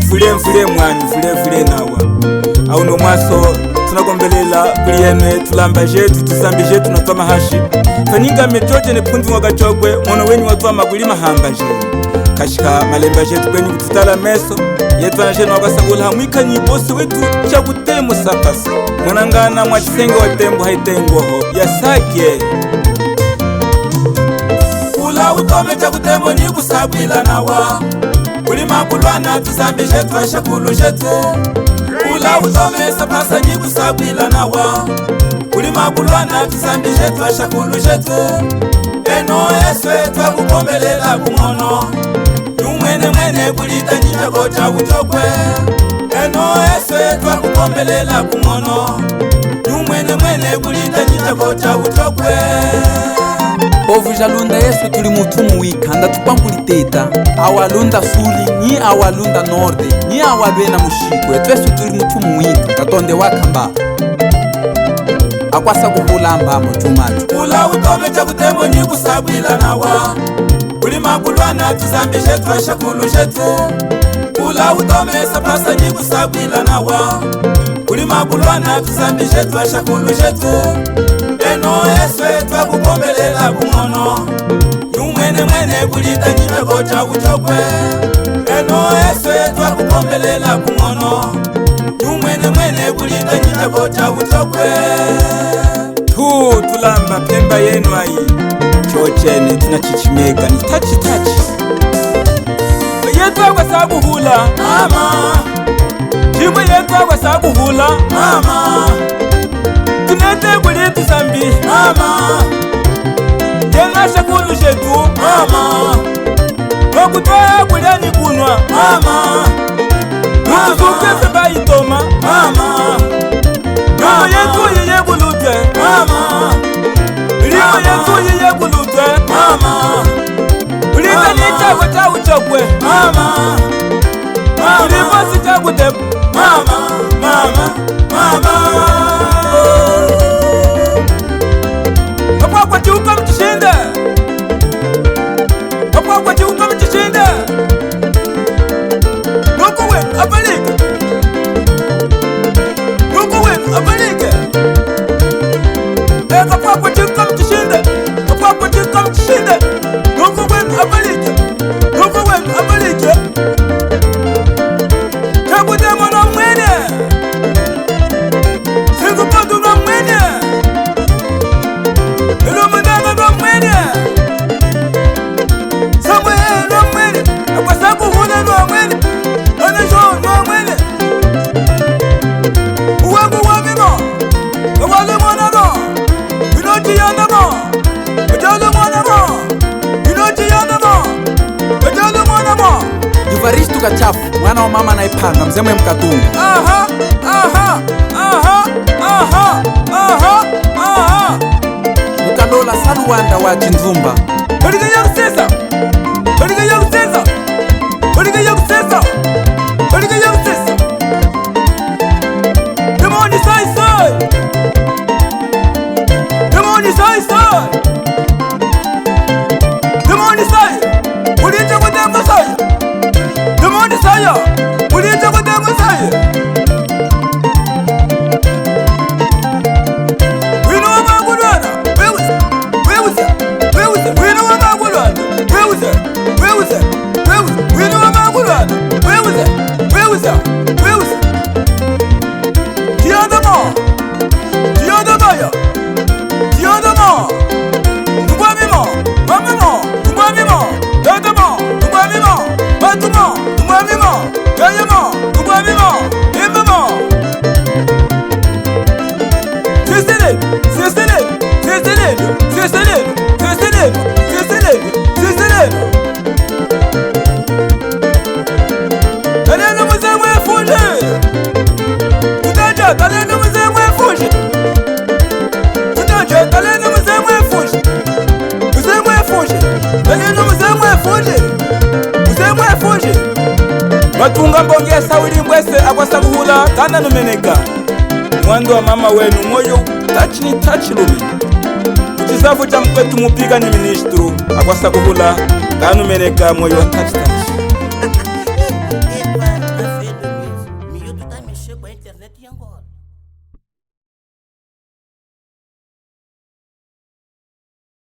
Fule mwani fule nawa auno mwaso tunakombelela kuli yene tulamba jetu tusambi jetu natwa mahashi faninga metoje ne punzi mwagachogwe mwono wenyu watwa maguli mahamba jetu kashika malemba jetu kwenye kututala meso yetu anashenu wakasagula hamwika nyibosi wetu chakutemu sapasa mwanangana mwachisenga watembu haitengoho yasake ula utome chakutemu ni kusabwila nawa kulima kulwana tusambi jetu ashakulu jetu ula utome sapasa ni kusabwila nawa kulima kulwana tusambi jetu ashakulu jetu eno eswe twakukombelela kumono mwene kulita njako cha utokwe eno eswe twakukombelela kumono mwene kulita njako cha utokwe Povu jalunda yesu tuli mutumu wikanda tupankuliteta awalunda suli ni awalunda norde ni awalwena mushikwe twesu tuli mutumu wika katonde wakamba akwasa kuhulamba mutumacho ula utome cha kutembo ni kusabwila nawa kulima kulwana tuzambi jetu ashakulu jetu ula utome sapasa ni kusabwila nawa kulima kulwana tuzambi jetu ashakulu jetu eno eswe twakukombelela kumono mwene kulita njako cha utokwe eno eswe twakukombelela kumono mwene kulita njako cha utokwe tulamba pemba yenu ayi chochene tunachichimeka ni tachi yetu kwa sababu hula mama jimwe yetu kwa sababu hula mama tunete kule tusambi mama tena shakulu shetu mama wakutoa kule ni kunwa mama nutuzuke seba itoma mama nyuma yetu yeye bulute mama limo yetu yeye bulute mama ulita ni chako cha uchokwe mama ulimo si chako te mama Papa chuka mtishinde Papa chuka mtishinde Nukuwe abalike Papa chuka mtishinde Papa chuka mtishinde Nukuwe abalike Kabude mwana mwene Singu padu na mwene Ilumina na mwene Samwe na mwene Akwasabu huna na mwene Anisho na mwene Uwangu wamimo Kawale mwana no Inochi yanda mo Kajale mwana mo Inochi yanda mo Kajale mwana mo Ivaristu kachafu mwana wa mama naipanga mzemwe mkatunga Mukalola saluwanda wa chinzumba Baliga ya kusesa Demoni sai Ulicha kwa demo sai Demoni saya Ulicha kwa demo sai Wino wa magulwana Wewuze Wino wa magulwana Wewuze Wino wa magulwana Wewuze Tiadamo Tiadamaya Tiadamo Nugwamimo Mamimo Nugwamimo Yadamo Nugwamimo Batumo Nugwamimo Yayamo Nugwamimo Imamo Sesele Talendo mzemwe funje Tutaja talendo mzemwe funje Tutaja talendo mzemwe funje Talendo mzemwe funje Matunga mbongea sawili mwese akwasabuhula tana numeneka Mwando wa mama wenu moyo touch lumi Chisafu cha mkwetu mupiga ni ministru akwasabuhula tana numeneka moyo touch Tiangol.